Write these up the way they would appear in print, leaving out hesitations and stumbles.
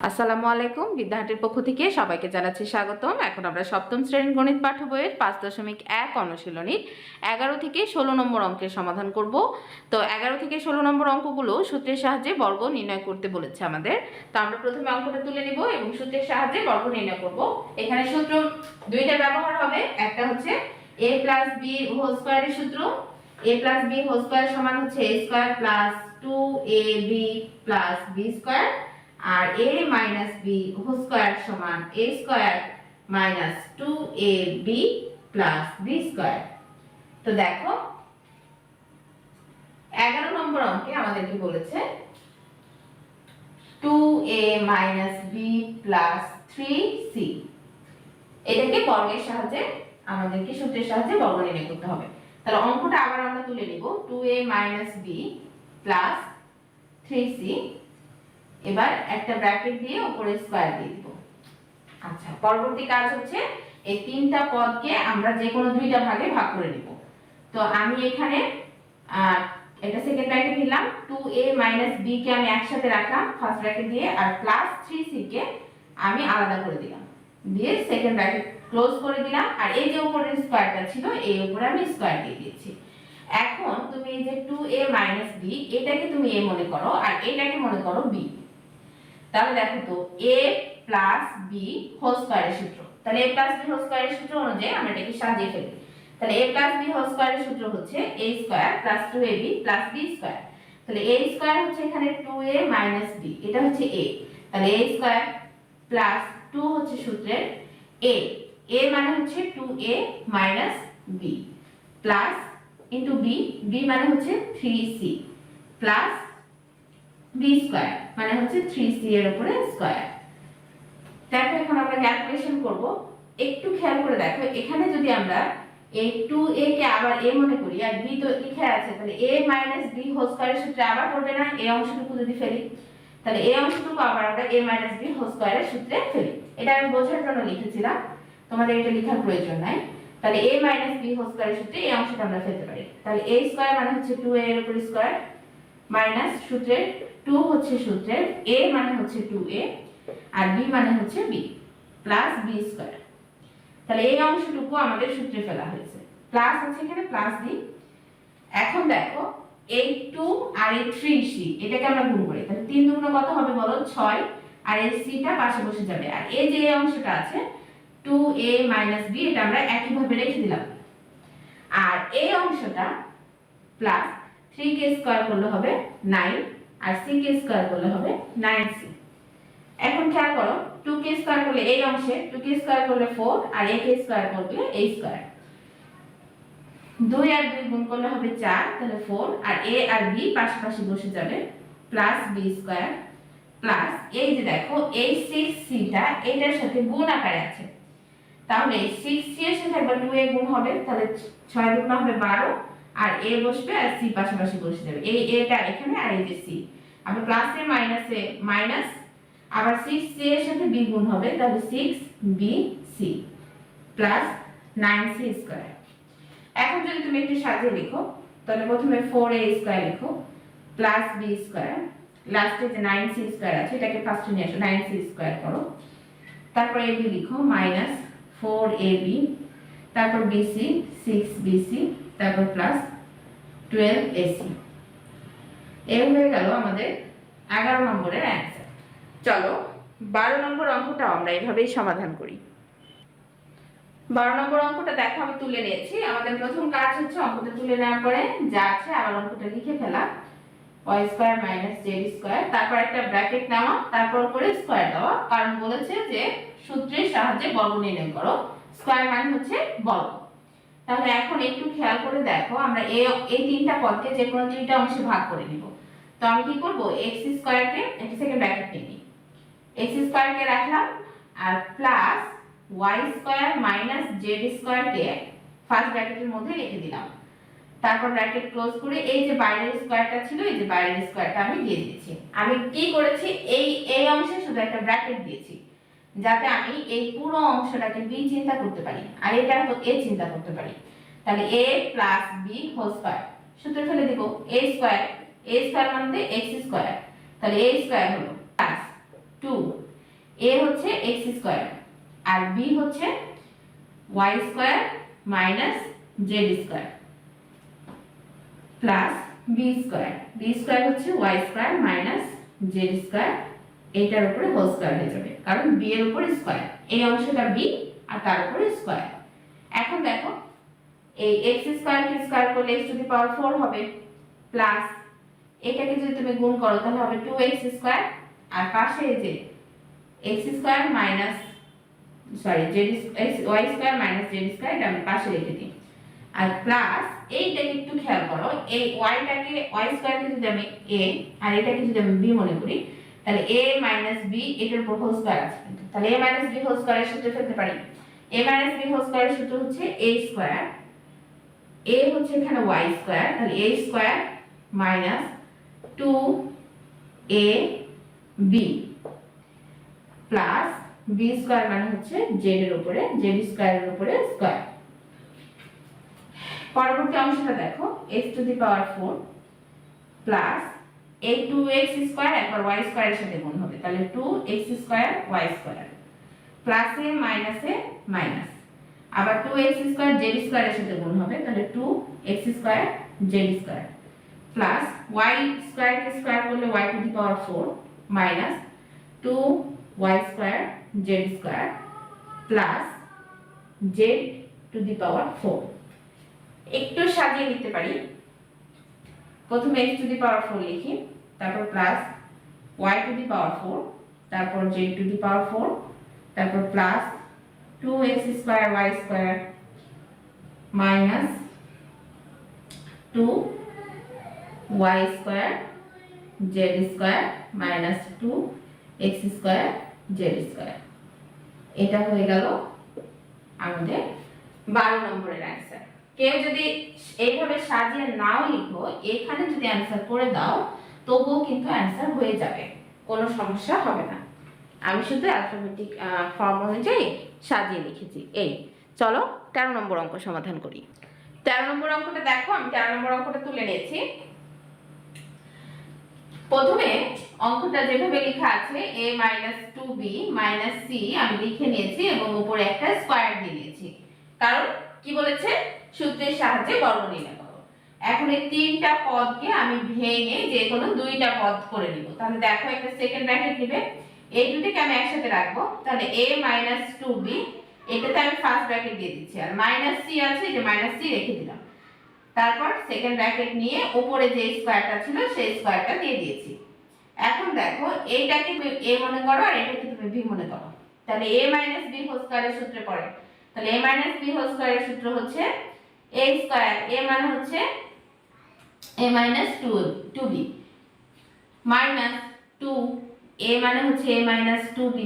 আসসালামু আলাইকুম। বিদ্যাহাটের পক্ষ থেকে সবাইকে জানাচ্ছি স্বাগতম। এখন আমরা সপ্তম শ্রেণীর গণিত পাঠ্য বইয়ের 5.1 অনুশীলনীর 11 থেকে 16 নম্বর অঙ্কের সমাধান করব। তো 11 থেকে 16 নম্বর অঙ্কগুলো সূত্রের সাহায্যে বর্গ নির্ণয় করতে বলেছে আমাদের। তো আমরা প্রথমে অঙ্কটা তুলে নিব এবং সূত্রের সাহায্যে বর্গ নির্ণয় করব। এখানে সূত্র দুইটা ব্যবহার হবে। একটা হচ্ছে a + b হোল স্কয়ারের সূত্র। a + b হোল স্কয়ার সমান হচ্ছে a square plus 2ab plus b square, আর a - b হোল স্কয়ার সমান a square minus 2ab plus b square. তো দেখো 11 নম্বর অঙ্কে আমাদেরকে বলেছে 2a - b প্লাস 3c, এটাকে বর্গের সাহায্যে আমাদেরকে সূত্রের সাহায্যে বর্গ নির্ণয় করতে হবে। তাহলে অঙ্কটা আবার আমরা তুলে নিব 2a - b প্লাস 3c, এবার একটা ব্র্যাকেট দিয়ে উপরে স্কয়ার দিয়ে দিব। আচ্ছা, পরবর্তী কাজ হচ্ছে এই তিনটা পদকে আমরা যে কোনো দুইটা ভাগে ভাগ করে নিব। তো আমি এখানে এটা সেকেন্ড ব্র্যাকেট দিলাম, 2a - b কে আমি একসাথে রাখলাম ফার্স্ট ব্র্যাকেট দিয়ে, আর প্লাস 3c কে আমি আলাদা করে দিলাম, দিয়ে সেকেন্ড ব্র্যাকেট ক্লোজ করে দিলাম। আর এই যে উপরের স্কয়ারটা ছিল এই উপরে আমি স্কয়ার দিয়ে দিয়েছি। এখন তুমি এই যে 2a - b এটাকে তুমি a মনে করো আর এটাকে মনে করো b। তাহলে দেখো তো a + b হোল স্কয়ারের সূত্র, তাহলে a + b হোল স্কয়ারের সূত্র অনুযায়ী আমরা এটাকে সাজিয়ে ফেলি। তাহলে a + b হোল স্কয়ারের সূত্র হচ্ছে a square plus 2ab plus b square. তাহলে a স্কয়ার হচ্ছে এখানে 2a - b, এটা হচ্ছে a। তাহলে a স্কয়ার প্লাস 2 হচ্ছে সূত্রের a, a মানে হচ্ছে 2a - b plus into b, b মানে হচ্ছে 3c প্লাস b স্কয়ার মানে হচ্ছে 3c এর উপরে স্কয়ার। দেখো এখন আমরা ক্যালকুলেশন করব। একটু খেয়াল করে দেখো, এখানে যদি আমরা এই 2a কে আবার a মনে করি আর b তো লিখে আছে, তাহলে a - b হোল স্কয়ারের সূত্রে আবার করবে না, এই অংশটুকু যদি ফেলি তাহলে এই অংশটুকু আবার আমরা a - b হোল স্কয়ারের সূত্রে ফেলি। এটা আমি বোঝার জন্য লিখেছিলাম, তোমাদের এটা লেখার প্রয়োজন নাই। তাহলে a - b হোল স্কয়ারের সূত্রে এই অংশটা আমরা ফেলতে পারি। তাহলে a স্কয়ার মানে হচ্ছে 2a এর উপর স্কয়ার মাইনাস সূত্রের 2 হচ্ছে সূত্রের a মানে হচ্ছে 2a আর b মানে হচ্ছে b প্লাস b স্কয়ার। তাহলে এই অংশটুকু আমাদের সূত্রে ফেলা হয়েছে, প্লাস আছে এখানে প্লাস দিই। এখন দেখো এই 2 আর এই 3c এটাকে আমরা গুণ করি, তাহলে 3 দুগুণ কত হবে বলো 6, আর এই c টা পাশে বসে যাবে। আর এই যে এই অংশটা আছে 2a - b এটা আমরা একই ভাবে রেখে দিলাম। আর এই অংশটা প্লাস 3k স্কয়ার করলে হবে 9 আর ck স্কয়ার করলে হবে 9c। এখন খেয়াল করো 2k স্কয়ার করলে এই অংশে 2k স্কয়ার করলে 4 আর ak স্কয়ার করলে a স্কয়ার, 2 আর 2 গুণ করলে হবে 4, তাহলে 4 আর a আর b পাশাপাশি বসে যাবে প্লাস b স্কয়ার প্লাস এই যে দেখো এই 6c টা এটার সাথে গুণ আকারে আছে, তাহলে 6c এর সাথে একবার 2a গুণ হবে, তাহলে 6 দুগুণ হবে 12 আর a বসবে আর c পাশাপাশি বসে যাবে, এই a টা এখানে আর এই যে c, আবার প্লাসে মাইনাসে মাইনাস, আবার 6c এর সাথে b গুণ হবে, তাহলে 6bc প্লাস 9c স্কয়ার। এখন যদি তুমি একটু সাজিয়ে লিখো, তাহলে প্রথমে 4a স্কয়ার লিখো প্লাস b স্কয়ার, লাস্টে যে 9c স্কয়ার আছে এটাকে ফার্স্টে নিয়ে আসো, 9c স্কয়ার করো, তারপর ab লিখো মাইনাস 4ab, তারপর bc 6bc, তারপর প্লাস 12ac। এই হয়ে গেল আমাদের 11 নম্বরের অ্যানসার। চলো 12 নম্বর অঙ্কটা আমরা এইভাবেই সমাধান করি। 12 নম্বর অঙ্কটা দেখো আমি তুলে নিয়েছি। আমাদের প্রথম কাজ হচ্ছে অঙ্কটা তুলে নেওয়ার পরে যা আছে আবার অঙ্কটা লিখে ফেলা, y square minus z square, তারপর একটা ব্র্যাকেট নেওয়া, তারপর উপরে স্কয়ার দেওয়া, কারণ বলেছে যে সূত্রের সাহায্যে বর্গ নির্ণয় করো, স্কয়ার মানে হচ্ছে বর্গ। তাহলে এখন একটু খেয়াল করে দেখো, আমরা এই তিনটা পদকে যে কোনো দুইটা অংশে ভাগ করে নিব। তো আমি কি করব, x স্কয়ার কে একটা সেকেন্ড ব্র্যাকেট নিই, x স্কয়ার কে রাখলাম আর plus y square minus z square কে ফার্স্ট ব্র্যাকেটের মধ্যে রেখে দিলাম, তারপর ব্র্যাকেট ক্লোজ করে এই যে বাইরের স্কয়ারটা ছিল এই যে বাইরের স্কয়ারটা আমি দিয়ে দিয়েছি। আমি কি করেছি, এই অংশে শুধু একটা ব্র্যাকেট দিয়েছি যাতে আমি এই পুরো অংশটাকে b চিন্তা করতে পারি আর এটা তো a চিন্তা করতে পারি। তাহলে a + b হোল স্কয়ার সূত্র ফেলে দিব, a স্কয়ার মানে x স্কয়ার, তাহলে a স্কয়ার হলো প্লাস 2 এ হচ্ছে এক্স স্কোয়ার আর বি হচ্ছে Y square minus Z square plus B square হচ্ছে Y square minus Z square, এটার উপরে হোল স্কোয়ার হয়ে যাবে কারণ বি এর উপর স্কোয়ার, এই অংশটা বি আর তার উপরে স্কোয়ার। এখন দেখো এই এক্স স্কোয়ার কে স্কোয়ার করলে এক্স টু দি পাওয়ার 4 হবে প্লাস এটাকে যদি তুমি গুণ করো তাহলে হবে 2x স্কোয়ার আর পাশে এই যে x square minus z y square minus Z square, এটা আমি পাশে রেখে দিই। আর প্লাস এইটাকে একটু খেয়াল করো, এই ওয়াইটাকে ওয়াই স্কোয়ারকে যদি আমি a আর এটাকে যদি আমি b মনে করি তাহলে a মাইনাস b এটার উপর হোল স্কোয়ার আছে, তাহলে a মাইনাস b হোল স্কোয়ারের সূত্র ফেলতে পারি। a মাইনাস b হোল স্কোয়ারের সূত্র হচ্ছে a স্কোয়ার, a হচ্ছে এখানে y স্কোয়ার, তাহলে a square minus 2ab plus b square মানে হচ্ছে z এর উপরে z স্কোয়ারের উপরে স্কোয়ার। পরবর্তী অংশটা দেখো x two the power 4 plus এই 2x স্কয়ার একবার y স্কয়ারের সাথে গুণ হবে, তাহলে 2x স্কয়ার y স্কয়ার প্লাসে মাইনাসে মাইনাস, আবার 2x স্কয়ার z স্কয়ারের সাথে গুণ হবে, তাহলে 2x square z square plus y square কে স্কয়ার করলে y to the power 4 minus 2y square z square plus z to the power 4। একটু সাজিয়ে লিখতে পারি, প্রথমে x টু দি পাওয়ার 4 লিখি, তারপর plus y to the power 4, তারপর z টু দি পাওয়ার 4, তারপর plus 2x square y square minus 2y square z square minus 2x square z square. এটা হয়ে গেল আমাদের 12 নম্বরের অ্যানসার। কেউ যদি এইভাবে সাজিয়ে নাও লিখো, এখানে যদি অ্যানসার করে দাও তবুও কিন্তু অ্যানসার হয়ে যাবে, কোনো সমস্যা হবে না। আমি শুধু অ্যালফাবেটিক ফর্ম অনুযায়ী সাজিয়ে লিখেছি। এই চলো 13 নম্বর অঙ্ক সমাধান করি। 13 নম্বর অঙ্কটা দেখো, আমি 13 নম্বর অঙ্কটা তুলে নিয়েছি। প্রথমে অঙ্কটা যেভাবে লেখা আছে a 2b c আমি লিখে নিয়েছি এবং উপরে একটা স্কয়ার দিয়ে দিয়েছি, কারণ কি বলেছে সূত্রের সাহায্যে বর্গ নির্ণয় করো। এখন এই তিনটা পদকে আমি ভেঙে যে কোনো দুইটা পদ করে নিব। তাহলে দেখো একটা সেকেন্ড ব্র্যাকেট নেবে, এই দুটোকে আমি একসাথে রাখবো, তাহলে a 2b এটাতে আমি ফার্স্ট ব্র্যাকেট দিয়ে দিচ্ছি, আর c আছে যে c রেখে দিলাম, তারপর সেকেন্ড ব্র্যাকেট নিয়ে উপরে যে স্কয়ারটা ছিল সেই স্কয়ারটা দিয়ে দিয়েছি। এখন দেখো এইটাকে তুমি a মনে করো আর এটাকে তুমি b মনে করো, তাহলে a b হোল স্কয়ারের সূত্রে পড়ে, তাহলে a b হোল স্কয়ারের সূত্র হচ্ছে a স্কয়ার, a মানে হচ্ছে a 2b মাইনাস 2, a মানে হচ্ছে a 2b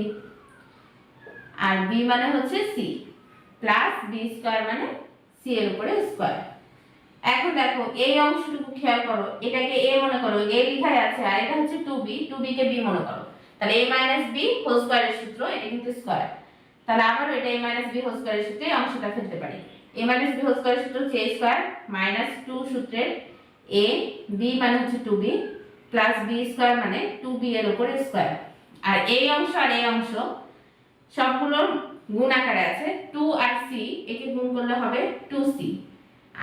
আর b মানে হচ্ছে c প্লাস b স্কয়ার মানে c এর উপরে স্কয়ার। এখন দেখো এই অংশটুকু খেয়াল করো, এটাকে a মনে করো, a লেখাই আছে, আর এটা হচ্ছে 2b, 2b কে b মনে করো, তাহলে a b হোল স্কয়ারের সূত্র, এটা কিন্তু স্কয়ার, তাহলে আবার এটা a b হোল স্কয়ারের সূত্রে এই অংশটা ফেলতে পারি। a b হোল স্কয়ারের সূত্র হচ্ছে a স্কয়ার মাইনাস 2 সূত্রের a, b মানে হচ্ছে 2b প্লাস b স্কয়ার মানে 2b এর উপরে স্কয়ার, আর এই অংশ আর এই অংশ সবগুলো গুণ আকারে আছে, 2 আর c একে গুণ করলে হবে 2c,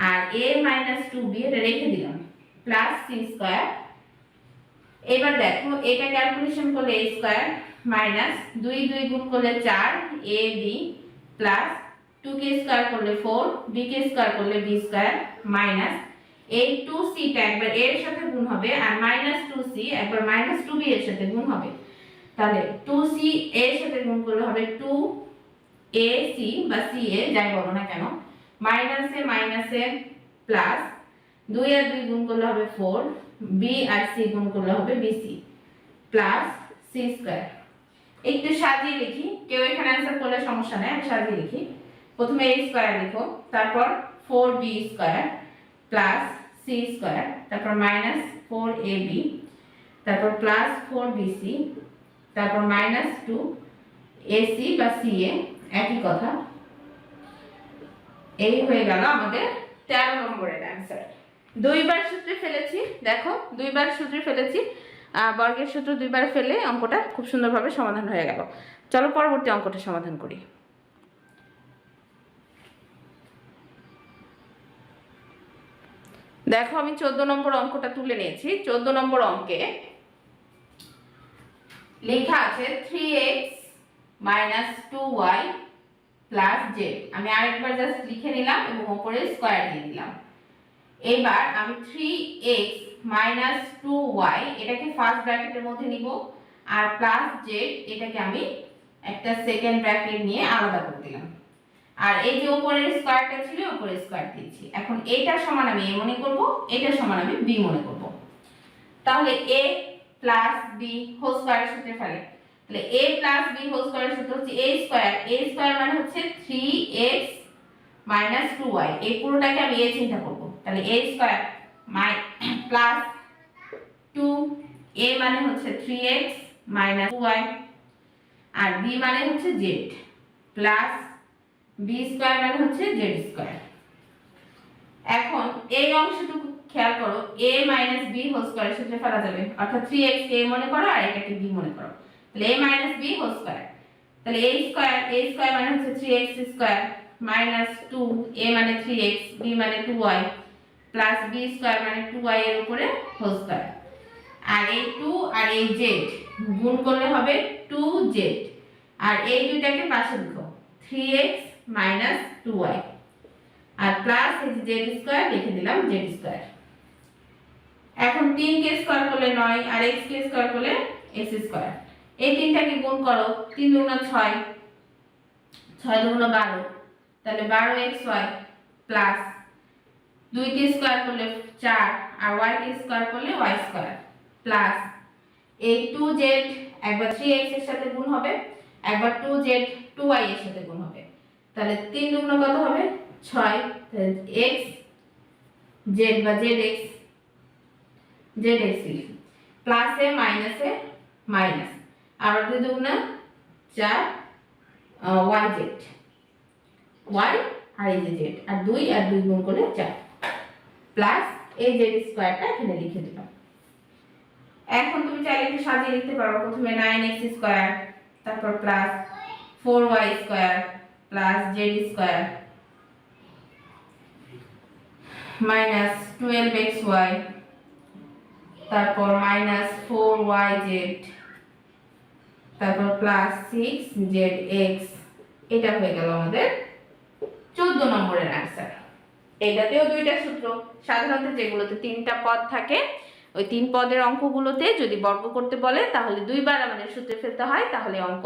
আর a 2b এটা রেখে দিলাম প্লাস c স্কয়ার। এবার দেখো এটা ক্যালকুলেশন করলে a স্কয়ার মাইনাস 2 2 গুণ করলে 4 ab প্লাস 2 কে স্কয়ার করলে 4 b কে স্কয়ার করলে b স্কয়ার মাইনাস এই 2c টা একবার a এর সাথে গুণ হবে আর মাইনাস 2c একবার মাইনাস 2b এর সাথে গুণ হবে, তাহলে 2c a এর সাথে গুণ করলে হবে 2ac বা ca যাই বলো না কেন, মাইনাসে প্লাস 2 আর 2 গুণ করলে হবে 4, b আর c গুণ করলে হবে bc প্লাস c স্কয়ার। একটু সাজিয়ে লিখি, কেউ এখানে অ্যানসার করলে সমস্যা নেই, আমি সাজিয়ে লিখি। প্রথমে a স্কয়ার লিখো, তারপর 4b square plus c square, তারপর মাইনাস 4ab, তারপর প্লাস 4bc, তারপর মাইনাস 2ac বা ca, একই কথা। এই হয়ে গেল আমাদের 13 নম্বরের অ্যানসার। দুইবার সূত্রে ফেলেছি, দেখো দুইবার সূত্রে ফেলেছি, বর্গের সূত্র দুইবার ফেলে অঙ্কটা খুব সুন্দরভাবে সমাধান হয়ে গেল। চলো পরবর্তী অঙ্কটা সমাধান করি। দেখো আমি 14 নম্বর অঙ্কটা তুলে নিয়েছি। 14 নম্বর অঙ্কে লেখা আছে 3x - 2y + z। আমি আরেকবার জাস্ট লিখে নিলাম এবং উপরে স্কয়ার দিয়ে দিলাম। এবার আমি 3x - 2y এটাকে ফার্স্ট ব্র্যাকেটের মধ্যে নিব, আর + z এটাকে আমি একটা সেকেন্ড ব্র্যাকেট নিয়ে আলাদা করে দিলাম। আর এই যে উপরের স্কয়ারটা ছিল উপরে স্কয়ার দিয়েছি। এখন এটা সমান আমি a মনে করব, এটা সমান আমি b মনে করব। তাহলে a + b হোল স্কয়ারের সূত্রে ফেলে। তাহলে a + b হোল স্কয়ারের সূত্র হচ্ছে a স্কয়ার মানে হচ্ছে 3x - 2y। এই পুরোটাকে আমি a চিন্তা করব। তাহলে a স্কয়ার প্লাস 2, a মানে হচ্ছে 3x - 2y, আর b মানে হচ্ছে z, প্লাস b স্কয়ার মানে হচ্ছে z স্কয়ার। এখন এই অংশটুকু খেয়াল করো, a - b হোল স্কয়ারের সূত্রে ফেলা যাবে, অর্থাৎ 3x কে a মনে করো আর এটাকে b মনে করো। তাহলে a - b হোল স্কয়ার, তাহলে a স্কয়ার মানে হচ্ছে 3x স্কয়ার মাইনাস 2, a মানে 3x, b মানে 2y, প্লাস b স্কয়ার মানে 2y এর উপরে হোল স্কয়ার। আর এই 2 আর এই z গুণ করলে হবে 2z, আর এই দুইটাকে পাশে লিখো 3x - 2y, আর প্লাস এই যে z স্কয়ার লিখে দিলাম z স্কয়ার। এখন 3 কে স্কয়ার করলে 9, আর x কে স্কয়ার করলে x স্কয়ার। এই তিনটাকে গুণ করো, 3 দুগুণা 6, 6 দুগুণা 12, তাহলে 12xy, প্লাস 2 কে স্কয়ার করলে 4, আর y কে স্কয়ার করলে y স্কয়ার, প্লাস এই 2z একবার 3x এর সাথে গুণ হবে, একবার 2z 2y এর সাথে গুণ হবে। তাহলে 3 দুগুণা কত হবে 6, x z বা zx প্লাসে মাইনাসে মাইনাস, আর 2 দুগুণা 4 yz, y আর এই যে z, আর 2 আর 2 গুণ করলে 4, প্লাস এই z স্কয়ারটা এখানে লিখে দিলাম। এখন তুমি চাইলে একটু সাজিয়ে লিখতে পারো। প্রথমে 9x স্কয়ার, তারপর plus 4y square plus z square minus 12xy, তারপর মাইনাস 4yz, তারপর প্লাস 6zx। এটা হয়ে গেল আমাদের 14 নম্বরের आंसर। এটাতেও দুইটা সূত্র। সাধারণত যেগুলোতে তিনটা পদ থাকে ওই তিন পদের অঙ্কগুলোতে যদি বর্গ করতে বলে তাহলে দুইবার আমাদের সূত্রে ফেলতে হয়, তাহলে অঙ্ক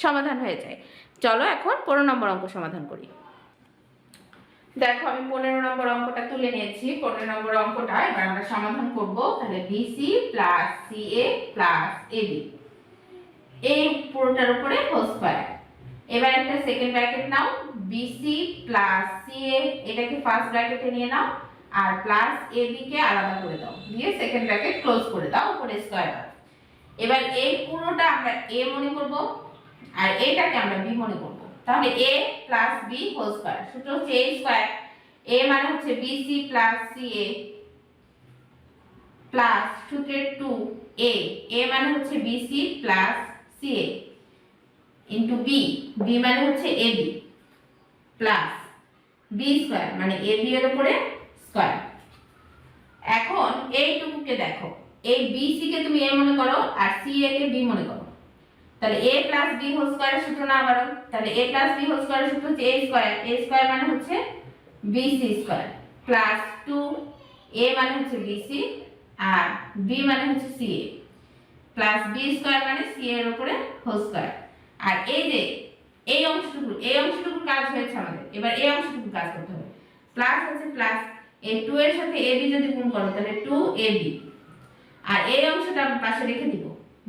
সমাধান হয়ে যায়। চলো এখন 15 নম্বর অঙ্ক সমাধান করি। দেখো আমি 15 নম্বর অঙ্কটা তুলে নিয়েছি। 15 নম্বর অঙ্কটা এবার আমরা সমাধান করব। তাহলে BC + CA + AB এই পুরোটার উপরে হোল স্কয়ার। এবার একটা সেকেন্ড ব্র্যাকেট নাও, BC + CA এটাকে ফার্স্ট ব্র্যাকেটে নিয়ে নাও, আর প্লাস AB কে আলাদা করে দাও, দিয়ে সেকেন্ড ব্র্যাকেট ক্লোজ করে দাও, উপরে স্কয়ার দাও। এবার এই পুরোটা আমরা A মনে করব, আর এটাকে আমরা B মনে করব। তাহলে a + b হোল স্কয়ার, সূত্র হচ্ছে a স্কয়ার। a মানে হচ্ছে bc + ca প্লাস সূত্রের 2a, a মানে হচ্ছে bc + ca into b, b মানে হচ্ছে ab প্লাস b স্কয়ার মানে ab এর উপরে স্কয়ার। এখন এইটুকুকে দেখো, এই bc কে তুমি a মনে করো আর ca কে b মনে করো। তাহলে a + b হোল স্কয়ারের সূত্র না আবারো, তাহলে a + b হোল স্কয়ারের সূত্র হচ্ছে a স্কয়ার মানে হচ্ছে bc স্কয়ার প্লাস 2a মানে হচ্ছে bc আর b মানে হচ্ছে ca প্লাস b স্কয়ার মানে ca এর উপরে হোল স্কয়ার। আর এই যে এই অংশটুকুর কাজ হয়েছে আমাদের, এবার এই অংশটুকুর কাজ করতে হবে। প্লাস আছে প্লাস, এই 2 এর সাথে ab যদি গুণ করো তাহলে 2ab, আর এই অংশটা আমরা পাশে রেখে দিব,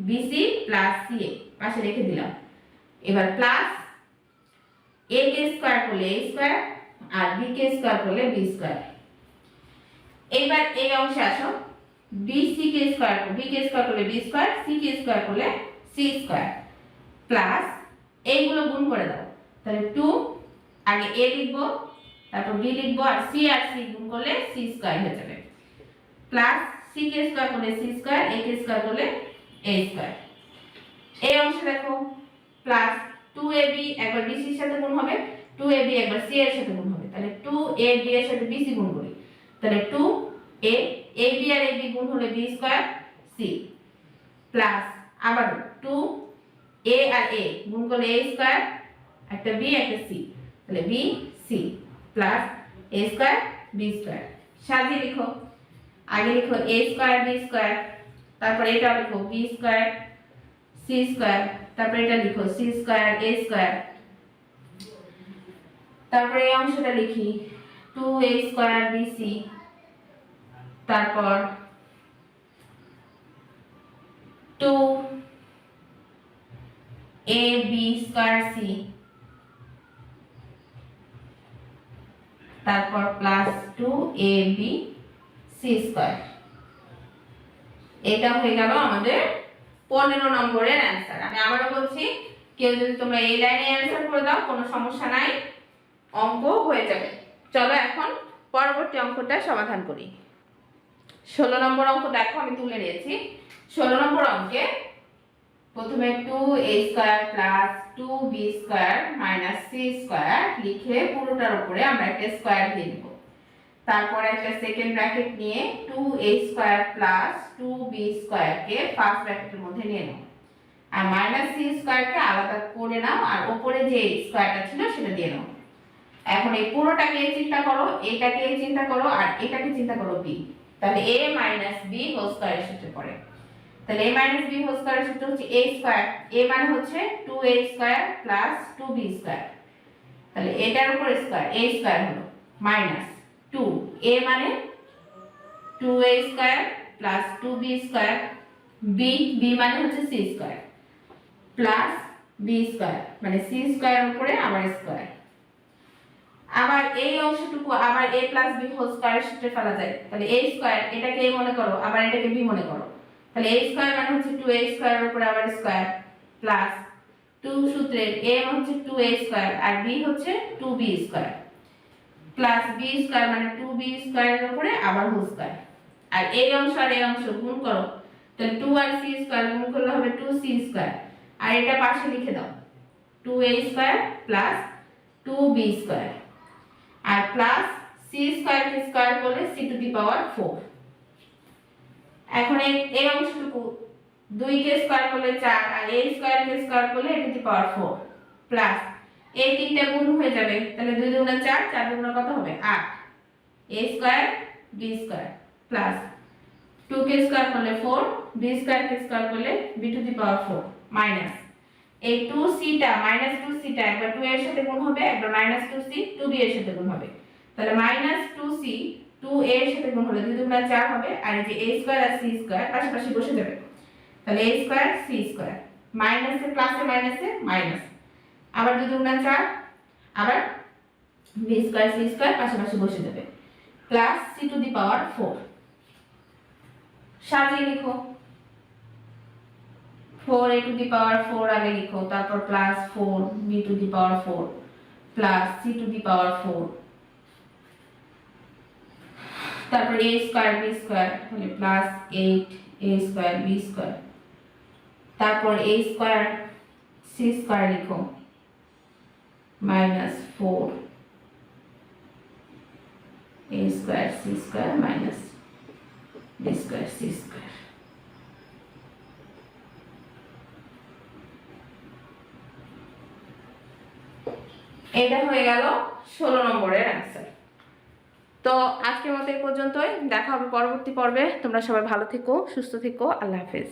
bc + ca পাশে রেখে দিলাম। এবার প্লাস a কে স্কয়ার করলে a স্কয়ার আর b কে স্কয়ার করলে b স্কয়ার। এবার এই অংশে আসো, bc কে স্কয়ার করলে b কে স্কয়ার করলে b স্কয়ার, c কে স্কয়ার করলে c স্কয়ার, প্লাস এইগুলো গুণ করে দাও। তাহলে 2 আগে a লিখব, তারপর b লিখব, আর c গুণ করলে c স্কয়ার হয়ে যাবে, plus c C K square করলে সি স্কয়ার, এ কে স্কয়ার করলে এ স্কয়ার। এই অংশে দেখো প্লাস 2ab একবার bc এর সাথে গুণ হবে, 2ab একবার c এর সাথে গুণ হবে, তাহলে 2ab এর সাথে bc গুণ করি, তাহলে 2a ab আর ab গুণ হলে b স্কয়ার c প্লাস আবার 2a আর a গুণ করলে a স্কয়ার, একটা b একটা c, তাহলে b c plus a square b square. সাজিয়ে লিখো, আগে লিখো a স্কয়ার b স্কয়ার, তারপর এটা লিখো b স্কয়ার c স্কয়ার, তারপর এটা লিখো c স্কয়ার a স্কয়ার, তারপর এই অংশটা লিখি 2a স্কয়ার bc, তারপর 2ab স্কয়ার c, তারপর প্লাস 2ab c স্কয়ার। এটা হয়ে গেল আমাদের 15 নম্বরের অ্যানসার। আমি আবারো বলছি, কেউ যদি তোমরা এই লাইনে অ্যানসার করে দাও কোনো সমস্যা নাই, অঙ্ক হয়ে যাবে। চলো এখন পরবর্তী অঙ্কটা সমাধান করি। 16 নম্বর অঙ্ক দেখো আমি তুলে নিয়েছি। 16 নম্বর অঙ্কে প্রথমে 2a square plus 2b square minus c square লিখে পুরোটার উপরে আমরা একটা স্কয়ার দিয়ে দেব। তারপর একটা সেকেন্ড ব্র্যাকেট নিয়ে 2a square plus 2b square কে ফার্স্ট ব্র্যাকেটের মধ্যে নিয়ে নাও, আর মাইনাস c স্কয়ার কে আলাদা করে নাও, আর উপরে যে স্কয়ারটা ছিল সেটা দিয়ে নাও। এখন এই পুরোটাকে চিন্তা করো, এটাকে চিন্তা করো, আর এটাকে চিন্তা করো b, তাহলে a মাইনাস b হোল স্কয়ারের সূত্রে পড়ে। তাহলে a মাইনাস b হোল স্কয়ারের সূত্র হচ্ছে a স্কয়ার, a মানে হচ্ছে 2a square plus 2b square, তাহলে এটার উপর স্কয়ার a স্কয়ার হলো মাইনাস 2, a মানে 2a square plus 2b square, b মানে হচ্ছে c square plus b square, মানে c স্কয়ারের উপরে আবার স্কয়ার। আবার এই অংশটুকু আবার a প্লাস b হোল স্কয়ারের সূত্রে ফেলা যায়, তাহলে a স্কয়ার এটাকে a মনে করো, আবার এটাকে b মনে করো, তাহলে a স্কয়ার মানে হচ্ছে 2a স্কয়ারের উপরে আবার স্কয়ার প্লাস 2 সূত্রের a হচ্ছে 2a স্কয়ার আর b হচ্ছে 2b square plus b square মানে 2b স্কয়ারের উপরে আবার হোল স্কয়ার। আর এই অংশ আর এই অংশ গুণ করো, তাহলে 2 আর c স্কয়ার গুণ করলে হবে 2c স্কয়ার, আর এটা পাশে লিখে দাও 2a square plus 2b square, আর প্লাস c স্কয়ার কে স্কয়ার করলে c টু দি পাওয়ার 4। এখন এই অংশটুকু 2 কে স্কয়ার করলে 4 আর a স্কয়ার কে স্কয়ার করলে a to the power 4 plus এই তিনটা গুণ হয়ে যাবে, তাহলে 2 দুগুণে 4, 4 দুগুণে কত হবে 8, a square b square plus 2 কে স্কয়ার করলে 4, b স্কয়ার কে স্কয়ার করলে b two the power 4 minus এই 2c টা মাইনাস 2c টা একবার 2 এর সাথে গুণ হবে, একবার মাইনাস 2c 2b এর সাথে গুণ হবে, তাহলে মাইনাস 2c 2a এর সাথে গুণ হলে 2 দুগুণে 4 হবে, আর এই যে a স্কয়ার আর c স্কয়ার পাশাপাশি বসে যাবে, তাহলে a স্কয়ার c স্কয়ার মাইনাসে প্লাসে মাইনাসে মাইনাস, আবার 2 দুগুণে 4, আবার b স্কয়ার c স্কয়ার পাশাপাশি বসে যাবে plus c to the power 4। সাজিয়ে লিখো 4a টু দি পাওয়ার 4 আগে লিখো, তারপর plus 4b to the power 4 plus c to the power 4, তারপর a স্কয়ার b স্কয়ার তাহলে plus 8a square b square, তারপর a স্কয়ার c স্কয়ার লিখো minus 4a square c square minus b square c square. এটা হয়ে গেল 16 নম্বরের answer. তো আজকের মতো এই পর্যন্তই, দেখা হবে পরবর্তী পর্বে। তোমরা সবাই ভালো থেকো, সুস্থ থেকো, আল্লাহ হাফেজ।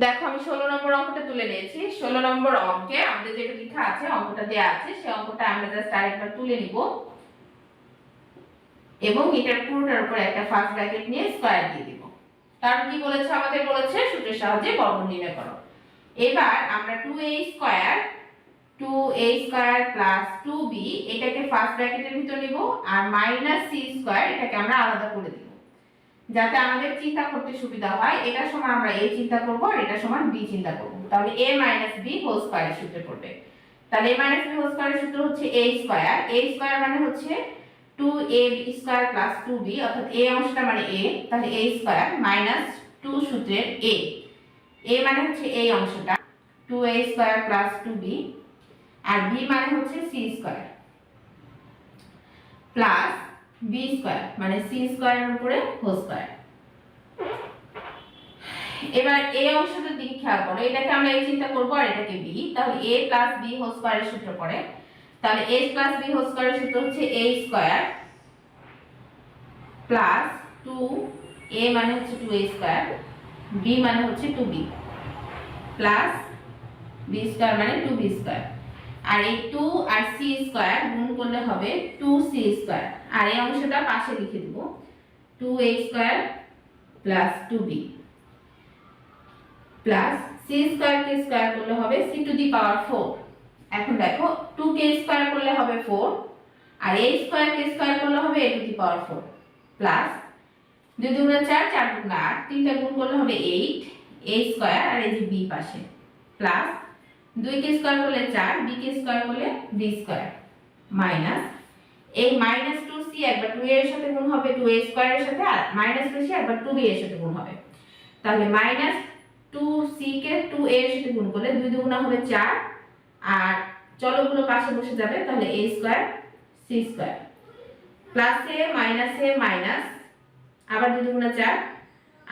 দেখো আমি 16 নম্বর অঙ্কটা তুলে নিয়েছি। 16 নম্বর অঙ্কে আমাদের যেটা লেখা আছে, অঙ্কটা দেয়া আছে, সেই অঙ্কটা আমরা জাস্ট আরেকবার তুলে নিব এবং এটার পুরোটার উপর একটা ফার্স্ট ব্র্যাকেট নিয়ে স্কয়ার দিয়ে দিব। তার কি বলেছে, আমাদের বলেছে সূত্রের সাহায্যে বর্গ নির্ণয় করো। এবার আমরা 2a স্কয়ার প্লাস 2b এটাকে ফার্স্ট ব্র্যাকেটের ভিতর নিব, আর মাইনাস c স্কয়ার এটাকে আমরা আলাদা করে দিব যাতে আমাদের চিন্তা করতে সুবিধা হয়। এটা সমান আমরা a চিন্তা করব আর এটা সমান b চিন্তা করব, তাহলে a মাইনাস b হোল স্কয়ারের সূত্রে পড়বে। তাহলে a মাইনাস b হোল স্কয়ারের সূত্র হচ্ছে a স্কয়ার মানে হচ্ছে 2ab স্কয়ার প্লাস 2b, অর্থাৎ a অংশটা মানে a, তাহলে a স্কয়ার মাইনাস 2 সূত্রের a মানে হচ্ছে এই অংশটা 2a স্কয়ার প্লাস 2b, আর b মানে হচ্ছে c square plus b square মানে c স্কয়ারের উপরে হোল স্কয়ার। এবার a অংশটার দিকে খেয়াল করো, এটাকে আমরা এই চিন্তা করব আর এটাকে b, তাহলে a প্লাস b হোল স্কয়ারের সূত্র পড়ে, তাহলে a প্লাস b হোল স্কয়ারের সূত্র হচ্ছে a স্কয়ার প্লাস 2a মানে হচ্ছে 2a স্কয়ার, b মানে হচ্ছে 2b প্লাস b স্কয়ার মানে 2b স্কয়ার, আর এই 2 আর c স্কয়ার গুণ করলে হবে 2c স্কয়ার, আর এই অংশটা পাশে লিখে দেব 2a square plus 2b plus c square কে স্কয়ার করলে হবে c টু দি পাওয়ার 4। এখন দেখো 2 কে স্কয়ার করলে হবে 4, আর a স্কয়ার কে স্কয়ার করলে হবে a to the power 4 plus 2 দুগুণে 4, 4 দুগুণে 8, তিনটা গুণ করলে হবে 8 a স্কয়ার, আর এই যে b পাশে প্লাস 2 কে স্কয়ার করলে 4, b কে স্কয়ার করলে b স্কয়ার মাইনাস এই মাইনাস 2c একবার 2a এর সাথে গুণ হবে 2a স্কয়ার এর সাথে, আর মাইনাস 2c একবার 2b এর সাথে গুণ হবে, তাহলে মাইনাস 2c কে 2a এর সাথে গুণ করলে 2 দুগুণা হবে 4, আর চলকগুলো পাশে বসে যাবে, তাহলে a square c square plus a minus আবার 2 দুগুণা 4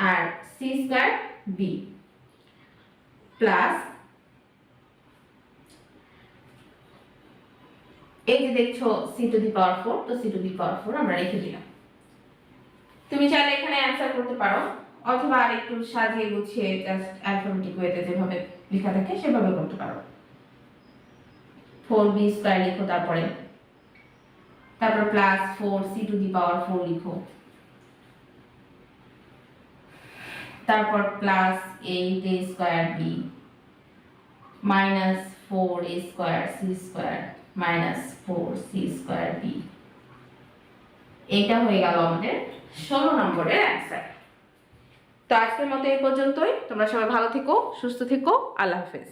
আর c স্কয়ার b প্লাস এই যে দেখছো c টু দি পাওয়ার 4, তো c টু দি পাওয়ার 4 আমরা রেখে দিলাম। তুমি চাইলে এখানে অ্যানসার করতে পারো, অথবা আরেকটু সাজিয়ে গুছিয়ে জাস্ট অ্যালফাবেটিক ওয়েতে যেভাবে লেখা থাকে সেভাবে করতে পারো। 4b স্কয়ার লিখো, তারপর plus 4c two the power 4 লিখো, তারপর plus 8a square b minus 4a square c square minus 4c square b। এটা হয়ে গেল আমাদের 16 নম্বরের অ্যানসার। তো আজকের মতো এই পর্যন্তই। তোমরা সবাই ভালো থেকো, সুস্থ থেকো, আল্লাহ হাফেজ।